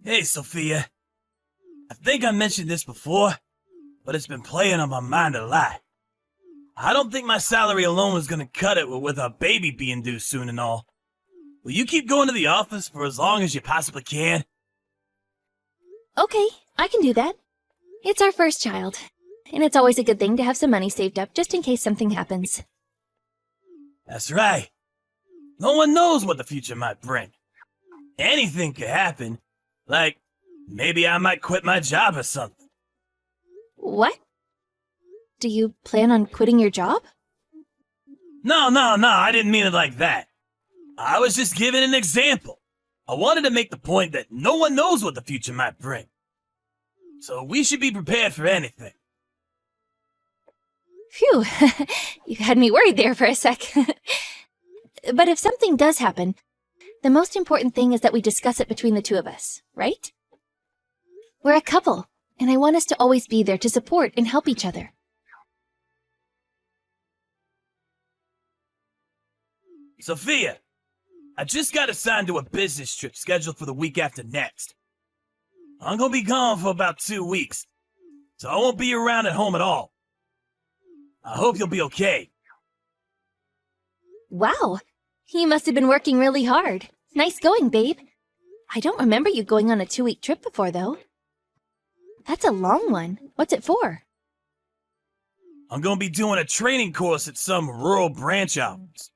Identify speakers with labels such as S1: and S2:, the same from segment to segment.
S1: Hey, Sophia. I think I mentioned this before, but it's been playing on my mind a lot. I don't think my salary alone is gonna cut it with our baby being due soon and all. Will you keep going to the office for as long as you possibly can?
S2: Okay, I can do that. It's our first child, and it's always a good thing to have some money saved up just in case something happens.
S1: That's right. No one knows what the future might bring. Anything could happen. Like, maybe I might quit my job or something.
S2: What? Do you plan on quitting your job?
S1: No, I didn't mean it like that. I was just giving an example. I wanted to make the point that no one knows what the future might bring. So we should be prepared for anything.
S2: Phew, you had me worried there for a sec. But if something does happen, the most important thing is that we discuss it between the two of us, right? We're a couple, and I want us to always be there to support and help each other.
S1: Sophia, I just got assigned to a business trip scheduled for the week after next. I'm gonna be gone for about 2 weeks, so I won't be around at home at all. I hope you'll be okay.
S2: Wow, you must have been working really hard. Nice going, babe. I don't remember you going on a 2-week trip before, though. That's a long one. What's it for?
S1: I'm gonna be doing a training course at some rural branch office.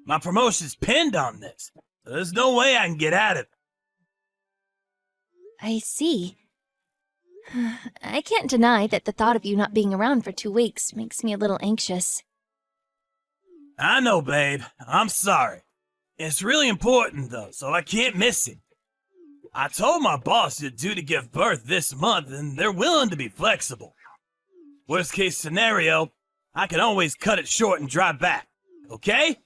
S1: My promotion's pinned on this, so there's no way I can get out of it.
S2: I see. I can't deny that the thought of you not being around for 2 weeks makes me a little anxious.
S1: I know, babe. I'm sorry. It's really important, though, so I can't miss it. I told my boss you're due to give birth this month, and they're willing to be flexible. Worst case scenario, I can always cut it short and drive back, okay?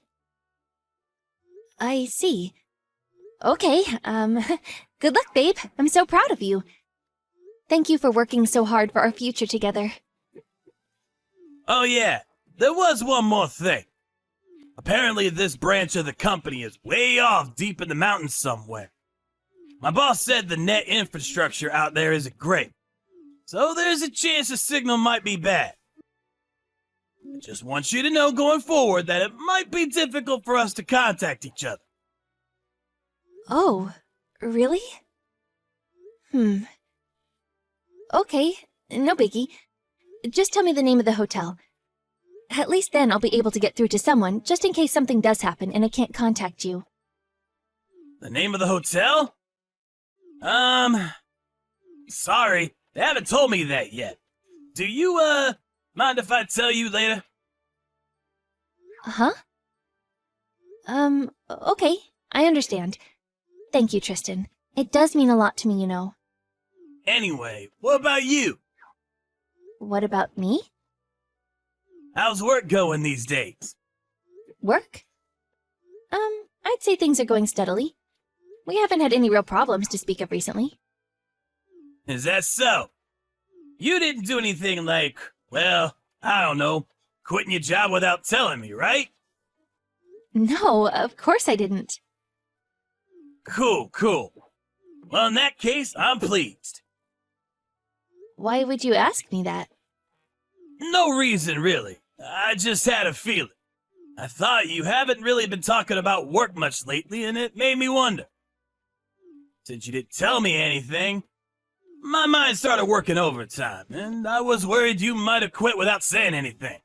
S2: I see. Okay, good luck, babe. I'm so proud of you. Thank you for working so hard for our future together.
S1: Oh yeah, there was one more thing. Apparently this branch of the company is way off deep in the mountains somewhere. My boss said the net infrastructure out there isn't great, so there's a chance the signal might be bad. I just want you to know going forward that it might be difficult for us to contact each other.
S2: Oh, really? Okay, no biggie. Just tell me the name of the hotel. At least then I'll be able to get through to someone, just in case something does happen and I can't contact you.
S1: The name of the hotel? Sorry, they haven't told me that yet. Do you, mind if I tell you later?
S2: Huh? Okay, I understand. Thank you, Tristan. It does mean a lot to me, you know.
S1: Anyway, what about you?
S2: What about me?
S1: How's work going these days?
S2: Work? I'd say things are going steadily. We haven't had any real problems to speak of recently.
S1: Is that so? You didn't do anything like, well, I don't know, quitting your job without telling me, right?
S2: No, of course I didn't.
S1: Cool. Well, in that case, I'm pleased.
S2: Why would you ask me that?
S1: No reason, really. I just had a feeling. I thought you haven't really been talking about work much lately, and it made me wonder. Since you didn't tell me anything, my mind started working overtime, and I was worried you might have quit without saying anything.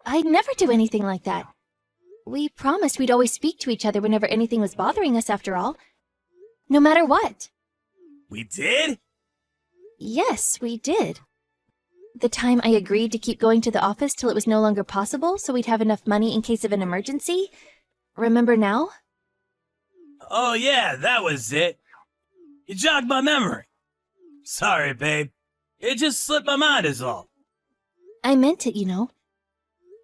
S2: I'd never do anything like that. We promised we'd always speak to each other whenever anything was bothering us, after all. No matter what.
S1: We did?
S2: Yes, we did. The time I agreed to keep going to the office till it was no longer possible so we'd have enough money in case of an emergency. Remember now?
S1: Oh yeah, that was it. You jogged my memory. Sorry, babe. It just slipped my mind is all.
S2: I meant it, you know.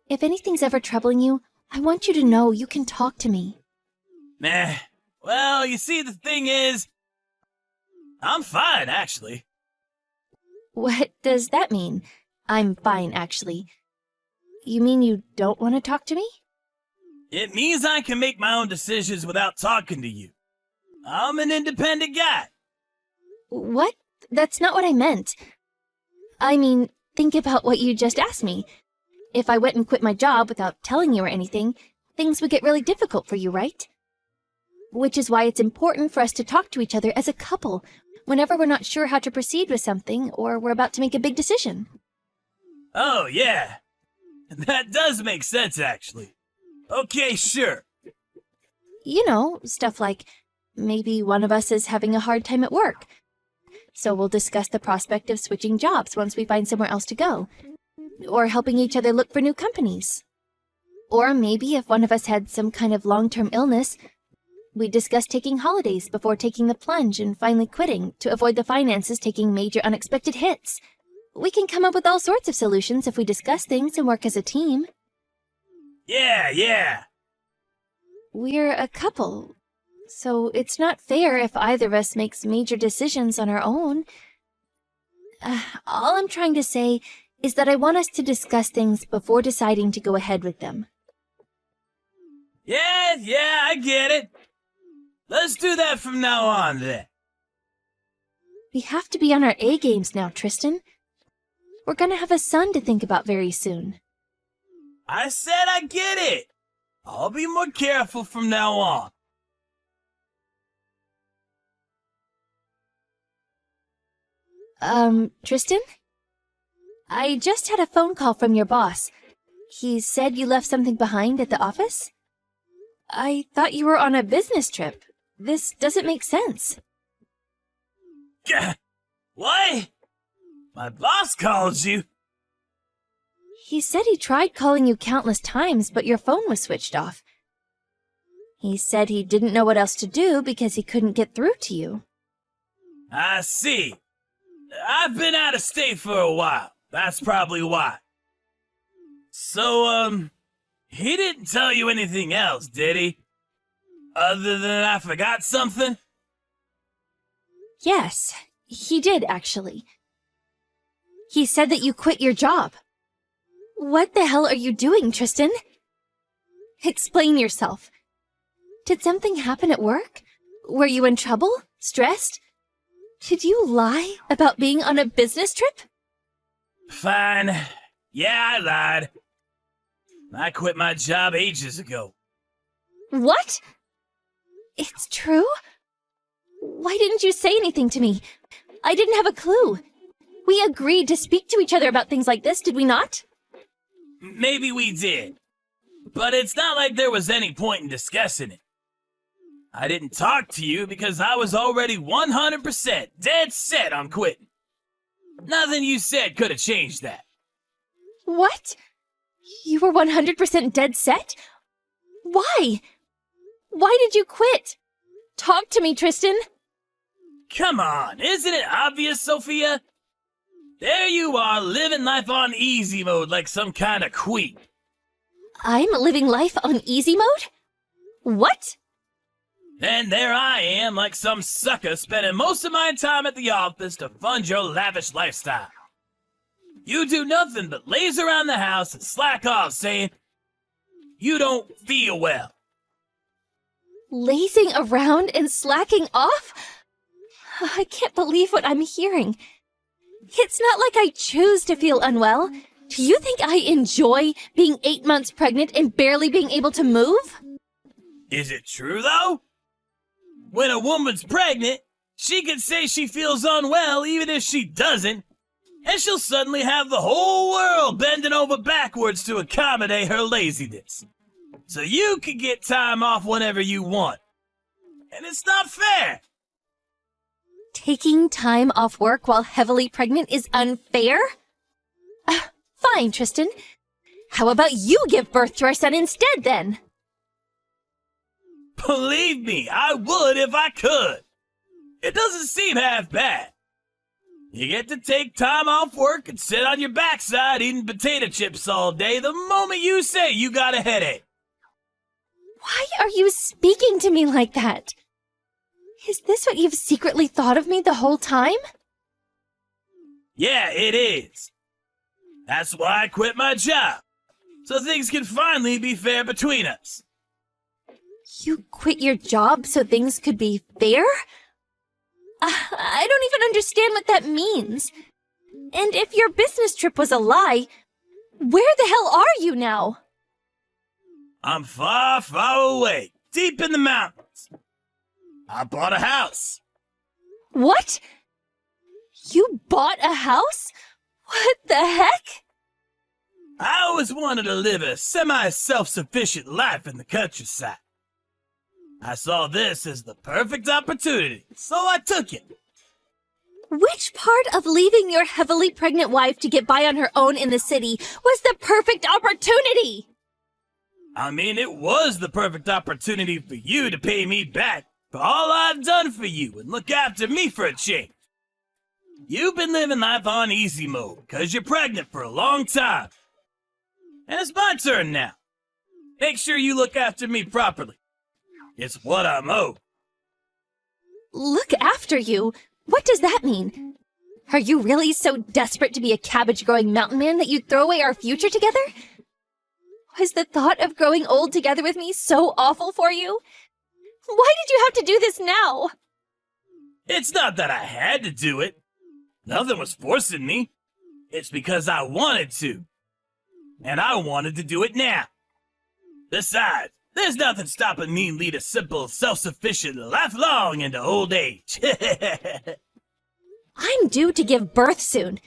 S2: If anything's ever troubling you, I want you to know you can talk to me.
S1: Meh. Well, you see, the thing is, I'm fine, actually.
S2: What does that mean? I'm fine, actually. You mean you don't want to talk to me?
S1: It means I can make my own decisions without talking to you. I'm an independent guy.
S2: What? That's not what I meant. I mean, think about what you just asked me. If I went and quit my job without telling you or anything, things would get really difficult for you, right? Which is why it's important for us to talk to each other as a couple whenever we're not sure how to proceed with something or we're about to make a big decision.
S1: Oh, yeah. That does make sense, actually. Okay, sure.
S2: You know, stuff like maybe one of us is having a hard time at work. So we'll discuss the prospect of switching jobs once we find somewhere else to go. Or helping each other look for new companies. Or maybe if one of us had some kind of long-term illness, we'd discuss taking holidays before taking the plunge and finally quitting to avoid the finances taking major unexpected hits. We can come up with all sorts of solutions if we discuss things and work as a team.
S1: Yeah.
S2: We're a couple, so it's not fair if either of us makes major decisions on our own. All I'm trying to say is that I want us to discuss things before deciding to go ahead with them.
S1: Yeah, I get it. Let's do that from now on, then.
S2: We have to be on our A-games now, Tristan. We're gonna have a son to think about very soon.
S1: I said I get it. I'll be more careful from now on.
S2: Tristan? I just had a phone call from your boss. He said you left something behind at the office? I thought you were on a business trip. This doesn't make sense.
S1: Gah! What? My boss called you?
S2: He said he tried calling you countless times, but your phone was switched off. He said he didn't know what else to do because he couldn't get through to you.
S1: I see. I've been out of state for a while. That's probably why. So, he didn't tell you anything else, did he? Other than I forgot something?
S2: Yes, he did, actually. He said that you quit your job. What the hell are you doing, Tristan? Explain yourself. Did something happen at work? Were you in trouble? Stressed? Did you lie about being on a business trip?
S1: Fine. Yeah, I lied. I quit my job ages ago.
S2: What? It's true? Why didn't you say anything to me? I didn't have a clue. We agreed to speak to each other about things like this, did we not?
S1: Maybe we did. But it's not like there was any point in discussing it. I didn't talk to you because I was already 100% dead set on quitting. Nothing you said could have changed that.
S2: What? You were 100% dead set? Why? Why did you quit? Talk to me, Tristan.
S1: Come on, isn't it obvious, Sophia? There you are, living life on easy mode like some kind of queen.
S2: I'm living life on easy mode? What?
S1: And there I am, like some sucker, spending most of my time at the office to fund your lavish lifestyle. You do nothing but laze around the house and slack off, saying you don't feel well.
S2: Lazing around and slacking off? I can't believe what I'm hearing. It's not like I choose to feel unwell. Do you think I enjoy being 8 months pregnant and barely being able to move?
S1: Is it true, though? When a woman's pregnant, she can say she feels unwell even if she doesn't, and she'll suddenly have the whole world bending over backwards to accommodate her laziness. So you can get time off whenever you want. And it's not fair.
S2: Taking time off work while heavily pregnant is unfair? Fine, Tristan. How about you give birth to our son instead, then?
S1: Believe me, I would if I could. It doesn't seem half bad. You get to take time off work and sit on your backside eating potato chips all day the moment you say you got a headache.
S2: Why are you speaking to me like that? Is this what you've secretly thought of me the whole time?
S1: Yeah, it is. That's why I quit my job. So things can finally be fair between us.
S2: You quit your job so things could be fair? I don't even understand what that means. And if your business trip was a lie, where the hell are you now?
S1: I'm far, far away, deep in the mountains. I bought a house.
S2: What? You bought a house? What the heck?
S1: I always wanted to live a semi-self-sufficient life in the countryside. I saw this as the perfect opportunity, so I took it.
S2: Which part of leaving your heavily pregnant wife to get by on her own in the city was the perfect opportunity?
S1: I mean, it was the perfect opportunity for you to pay me back for all I've done for you and look after me for a change. You've been living life on easy mode because you're pregnant for a long time. And it's my turn now. Make sure you look after me properly. It's what I'm owed.
S2: Look after you? What does that mean? Are you really so desperate to be a cabbage-growing mountain man that you'd throw away our future together? Was the thought of growing old together with me so awful for you? Why did you have to do this now?
S1: It's not that I had to do it. Nothing was forcing me. It's because I wanted to. And I wanted to do it now. Besides, there's nothing stopping me lead a simple, self-sufficient life long into old age.
S2: I'm due to give birth soon.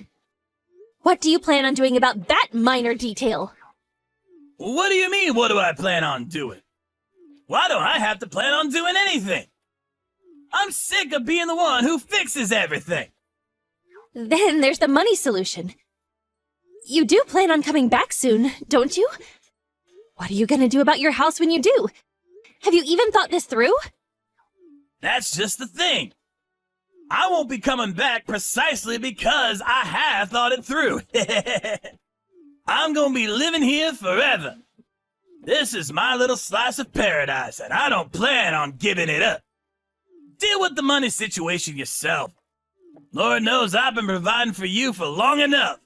S2: What do you plan on doing about that minor detail?
S1: What do you mean, what do I plan on doing? Why don't I have to plan on doing anything? I'm sick of being the one who fixes everything.
S2: Then there's the money solution. You do plan on coming back soon, don't you? What are you gonna do about your house when you do? Have you even thought this through?
S1: That's just the thing. I won't be coming back precisely because I have thought it through. I'm gonna be living here forever. This is my little slice of paradise, and I don't plan on giving it up. Deal with the money situation yourself. Lord knows I've been providing for you for long enough.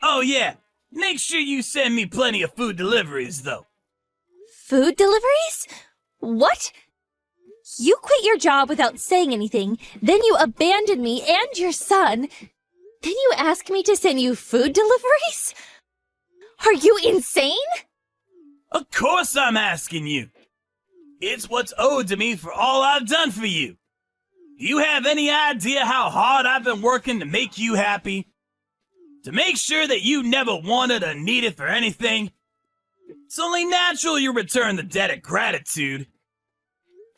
S1: Oh yeah, make sure you send me plenty of food deliveries, though.
S2: Food deliveries? What? You quit your job without saying anything, then you abandoned me and your son. Then you ask me to send you food deliveries? Are you insane?
S1: Of course I'm asking you. It's what's owed to me for all I've done for you. Do you have any idea how hard I've been working to make you happy? To make sure that you never wanted or needed for anything? It's only natural you return the debt of gratitude.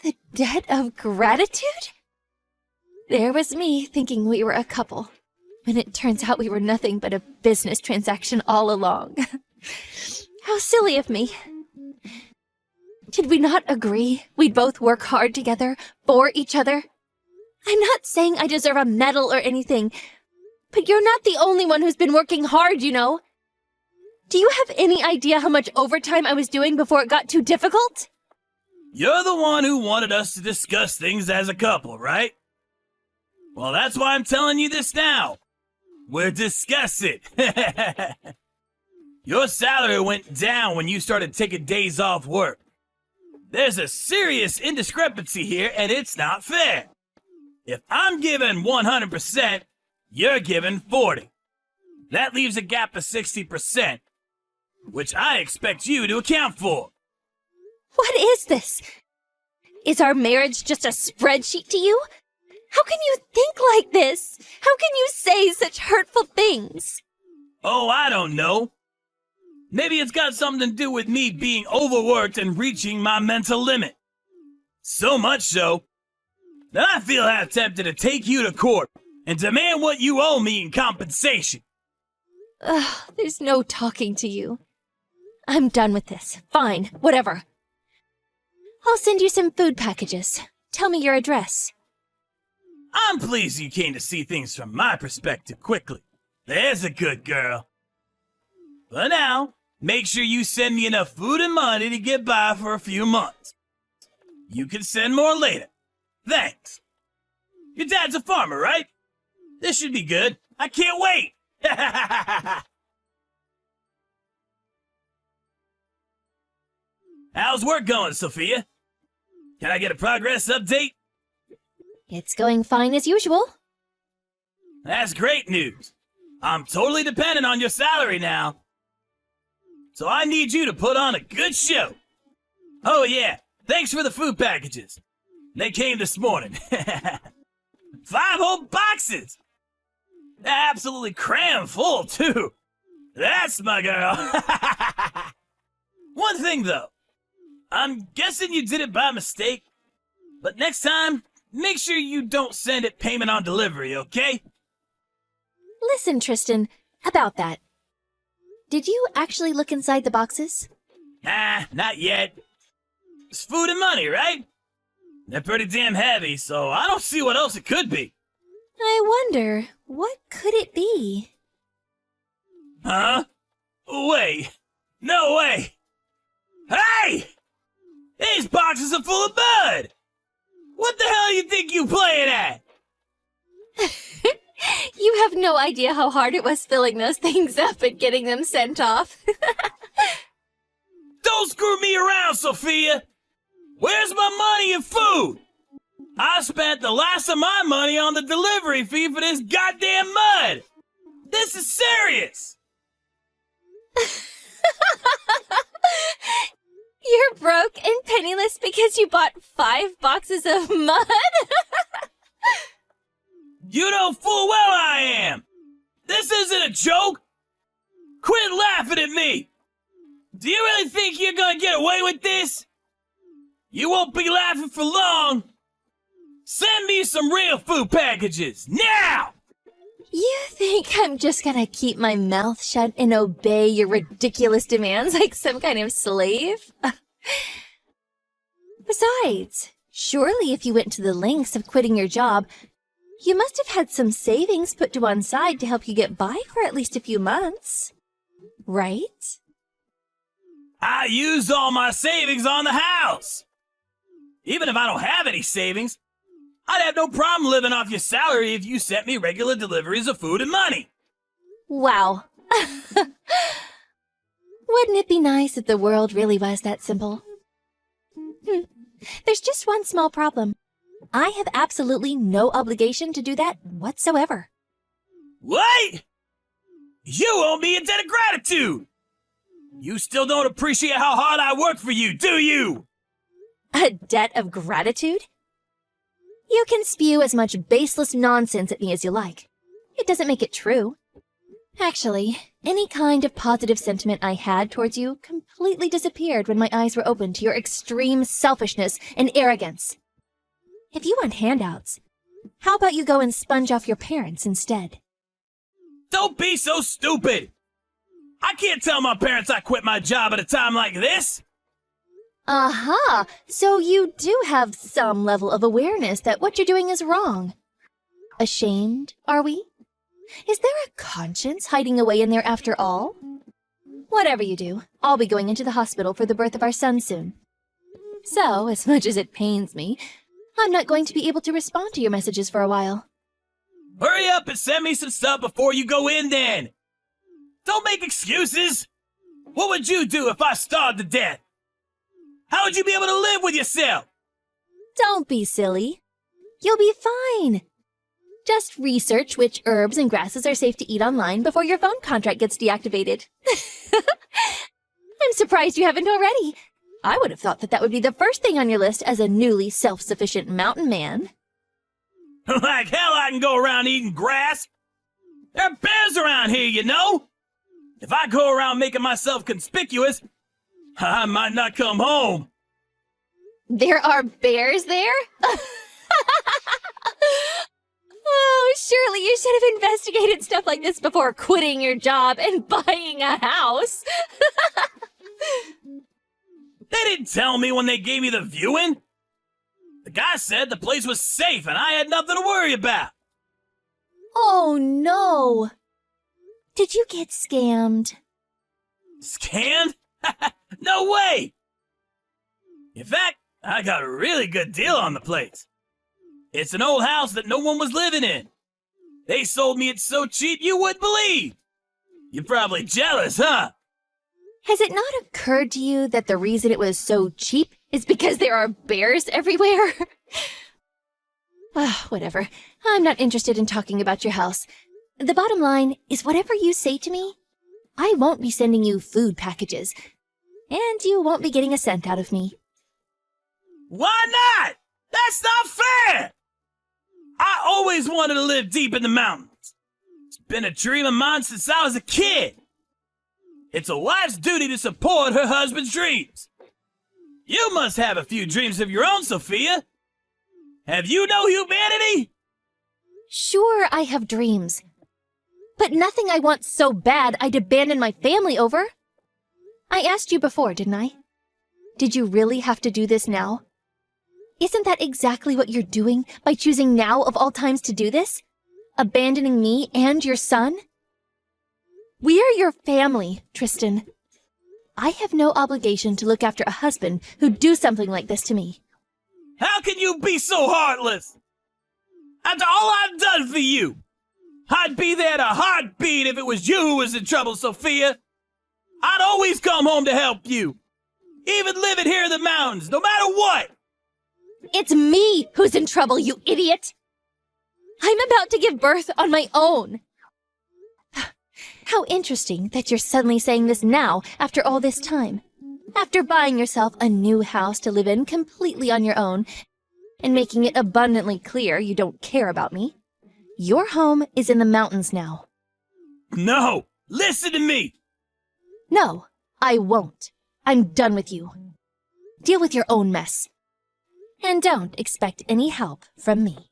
S2: The debt of gratitude? There was me thinking we were a couple, when it turns out we were nothing but a business transaction all along. How silly of me. Did we not agree we'd both work hard together for each other? I'm not saying I deserve a medal or anything, but you're not the only one who's been working hard, you know. Do you have any idea how much overtime I was doing before it got too difficult?
S1: You're the one who wanted us to discuss things as a couple, right? Well, that's why I'm telling you this now. We're discussing. Your salary went down when you started taking days off work. There's a serious indiscrepancy here, and it's not fair. If I'm giving 100%, you're giving 40%. That leaves a gap of 60%, which I expect you to account for.
S2: What is this? Is our marriage just a spreadsheet to you? How can you think like this? How can you say such hurtful things?
S1: Oh, I don't know. Maybe it's got something to do with me being overworked and reaching my mental limit. So much so that I feel half tempted to take you to court and demand what you owe me in compensation.
S2: There's no talking to you. I'm done with this. Fine, whatever. I'll send you some food packages. Tell me your address.
S1: I'm pleased you came to see things from my perspective quickly. There's a good girl. But now, make sure you send me enough food and money to get by for a few months. You can send more later. Thanks. Your dad's a farmer, right? This should be good. I can't wait. How's work going, Sophia? Can I get a progress update?
S2: It's going fine as usual.
S1: That's great news. I'm totally dependent on your salary now. So I need you to put on a good show. Oh yeah, thanks for the food packages. They came this morning. 5 whole boxes! They're absolutely crammed full, too. That's my girl. One thing, though. I'm guessing you did it by mistake. But next time, make sure you don't send it payment on delivery, okay?
S2: Listen, Tristan, about that. Did you actually look inside the boxes?
S1: Nah, not yet. It's food and money, right? They're pretty damn heavy, so I don't see what else it could be.
S2: I wonder, what could it be?
S1: Huh? Wait. No way. Hey! These boxes are full of mud! What the hell you think you playing at?
S2: You have no idea how hard it was filling those things up and getting them sent off.
S1: Don't screw me around, Sophia! Where's my money and food? I spent the last of my money on the delivery fee for this goddamn mud! This is serious!
S2: You're broke and penniless because you bought 5 boxes of mud?
S1: You know full well I am! This isn't a joke! Quit laughing at me! Do you really think you're gonna get away with this? You won't be laughing for long! Send me some real food packages, now!
S2: You think I'm just gonna keep my mouth shut and obey your ridiculous demands like some kind of slave? Besides, surely if you went to the lengths of quitting your job, you must have had some savings put to one side to help you get by for at least a few months. Right?
S1: I used all my savings on the house! Even if I don't have any savings, I'd have no problem living off your salary if you sent me regular deliveries of food and money.
S2: Wow. Wouldn't it be nice if the world really was that simple? There's just one small problem. I have absolutely no obligation to do that whatsoever.
S1: What? You owe me a debt of gratitude! You still don't appreciate how hard I work for you, do you?
S2: A debt of gratitude? You can spew as much baseless nonsense at me as you like. It doesn't make it true. Actually, any kind of positive sentiment I had towards you completely disappeared when my eyes were opened to your extreme selfishness and arrogance. If you want handouts, how about you go and sponge off your parents instead?
S1: Don't be so stupid! I can't tell my parents I quit my job at a time like this!
S2: Aha! So you do have some level of awareness that what you're doing is wrong. Ashamed, are we? Is there a conscience hiding away in there after all? Whatever you do, I'll be going into the hospital for the birth of our son soon. So, as much as it pains me, I'm not going to be able to respond to your messages for a while.
S1: Hurry up and send me some stuff before you go in then! Don't make excuses! What would you do if I starved to death? How would you be able to live with yourself?
S2: Don't be silly. You'll be fine. Just research which herbs and grasses are safe to eat online before your phone contract gets deactivated. I'm surprised you haven't already. I would have thought that would be the first thing on your list as a newly self-sufficient mountain man.
S1: Like hell I can go around eating grass. There are bears around here, you know? If I go around making myself conspicuous, I might not come home.
S2: There are bears there? Oh, surely you should have investigated stuff like this before quitting your job and buying a house.
S1: They didn't tell me when they gave me the viewing. The guy said the place was safe and I had nothing to worry about.
S2: Oh, no. Did you get scammed?
S1: Scammed? No way! In fact, I got a really good deal on the place. It's an old house that no one was living in. They sold me it so cheap you wouldn't believe. You're probably jealous, huh?
S2: Has it not occurred to you that the reason it was so cheap is because there are bears everywhere? Whatever. I'm not interested in talking about your house. The bottom line is whatever you say to me, I won't be sending you food packages, and you won't be getting a cent out of me.
S1: Why not? That's not fair! I always wanted to live deep in the mountains. It's been a dream of mine since I was a kid. It's a wife's duty to support her husband's dreams. You must have a few dreams of your own, Sophia. Have you no humanity?
S2: Sure, I have dreams. But nothing I want so bad I'd abandon my family over. I asked you before, didn't I? Did you really have to do this now? Isn't that exactly what you're doing by choosing now of all times to do this? Abandoning me and your son? We're your family, Tristan. I have no obligation to look after a husband who'd do something like this to me.
S1: How can you be so heartless? After all I've done for you, I'd be there in a heartbeat if it was you who was in trouble, Sophia. I'd always come home to help you. Even living here in the mountains, no matter what.
S2: It's me who's in trouble, you idiot! I'm about to give birth on my own. How interesting that you're suddenly saying this now after all this time. After buying yourself a new house to live in completely on your own and making it abundantly clear you don't care about me. Your home is in the mountains now.
S1: No, listen to me.
S2: No, I won't. I'm done with you. Deal with your own mess. And don't expect any help from me.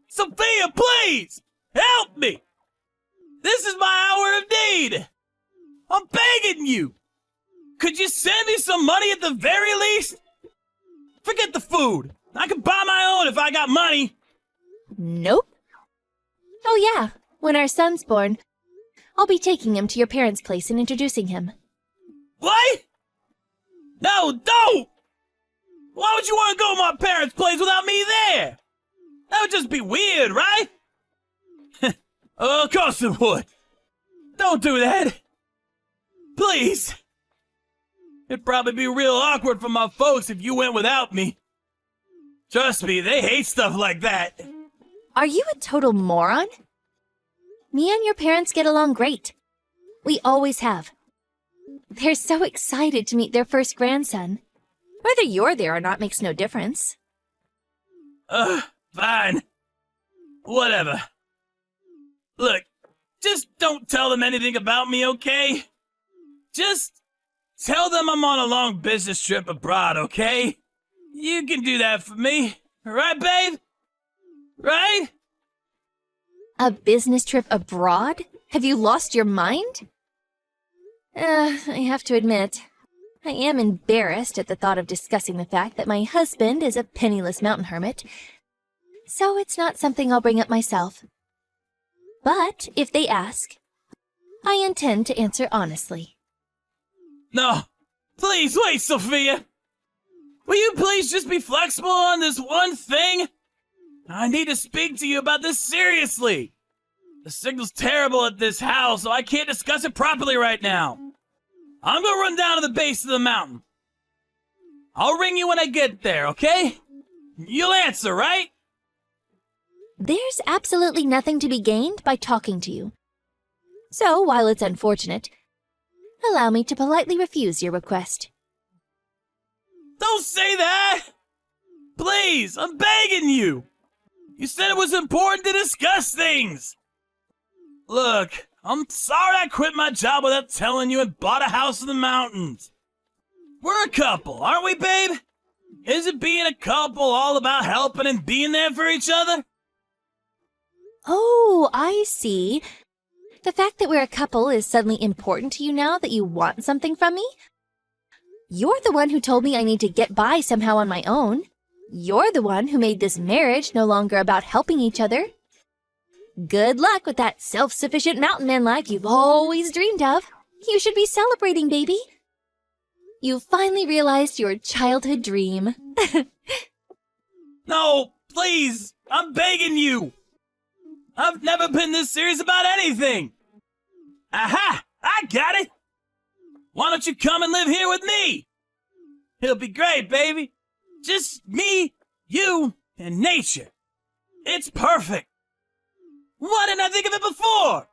S1: Sophia, please! Help me! This is my hour of need! I'm begging you! Could you send me some money at the very least? Forget the food. I could buy my own if I got money.
S2: Nope. Oh yeah, when our son's born, I'll be taking him to your parents' place and introducing him.
S1: What? No, don't! Why would you want to go to my parents' place without me there? That would just be weird, right? Of course it would. Don't do that. Please. It'd probably be real awkward for my folks if you went without me. Trust me, they hate stuff like that.
S2: Are you a total moron? Me and your parents get along great. We always have. They're so excited to meet their first grandson. Whether you're there or not makes no difference.
S1: Fine. Whatever. Look, just don't tell them anything about me, okay? Just tell them I'm on a long business trip abroad, okay? You can do that for me. Right, babe? Right?
S2: A business trip abroad? Have you lost your mind? I have to admit, I am embarrassed at the thought of discussing the fact that my husband is a penniless mountain hermit, so it's not something I'll bring up myself. But if they ask, I intend to answer honestly.
S1: No, please wait, Sophia. Will you please just be flexible on this one thing? I need to speak to you about this seriously. The signal's terrible at this house, so I can't discuss it properly right now. I'm gonna run down to the base of the mountain. I'll ring you when I get there, okay? You'll answer, right?
S2: There's absolutely nothing to be gained by talking to you. So, while it's unfortunate, allow me to politely refuse your request.
S1: Don't say that! Please, I'm begging you! You said it was important to discuss things! Look, I'm sorry I quit my job without telling you and bought a house in the mountains. We're a couple, aren't we, babe? Isn't being a couple all about helping and being there for each other?
S2: Oh, I see. The fact that we're a couple is suddenly important to you now that you want something from me? You're the one who told me I need to get by somehow on my own. You're the one who made this marriage no longer about helping each other. Good luck with that self-sufficient mountain man life you've always dreamed of. You should be celebrating, baby. You finally realized your childhood dream.
S1: No, please, I'm begging you. I've never been this serious about anything. Aha, I got it. Why don't you come and live here with me? It'll be great, baby. Just me, you, and nature. It's perfect. Why didn't I think of it before?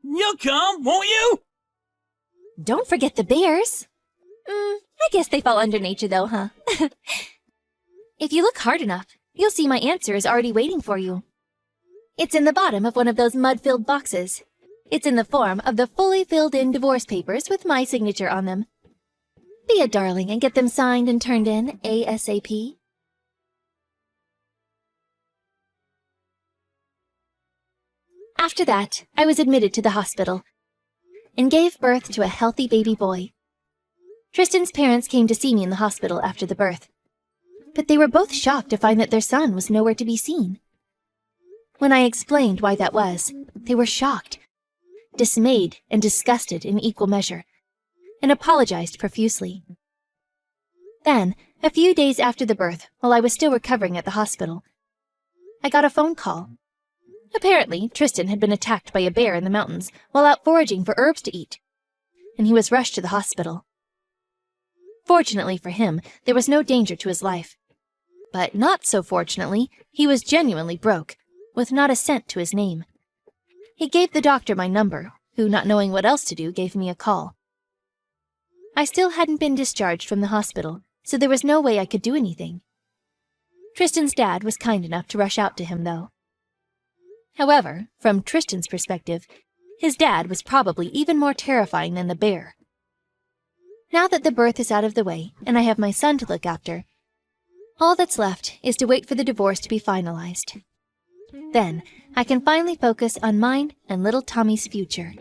S1: You'll come, won't you?
S2: Don't forget the bears. I guess they fall under nature though, huh? If you look hard enough, you'll see my answer is already waiting for you. It's in the bottom of one of those mud-filled boxes. It's in the form of the fully filled-in divorce papers with my signature on them. Be a darling and get them signed and turned in ASAP. After that, I was admitted to the hospital and gave birth to a healthy baby boy. Tristan's parents came to see me in the hospital after the birth, but they were both shocked to find that their son was nowhere to be seen. When I explained why that was, they were shocked, dismayed, and disgusted in equal measure, and apologized profusely. Then, a few days after the birth, while I was still recovering at the hospital, I got a phone call. Apparently, Tristan had been attacked by a bear in the mountains while out foraging for herbs to eat, and he was rushed to the hospital. Fortunately for him, there was no danger to his life. But not so fortunately, he was genuinely broke, with not a cent to his name. He gave the doctor my number, who, not knowing what else to do, gave me a call. I still hadn't been discharged from the hospital, so there was no way I could do anything. Tristan's dad was kind enough to rush out to him, though. However, from Tristan's perspective, his dad was probably even more terrifying than the bear. Now that the birth is out of the way, and I have my son to look after, all that's left is to wait for the divorce to be finalized. Then, I can finally focus on mine and little Tommy's future.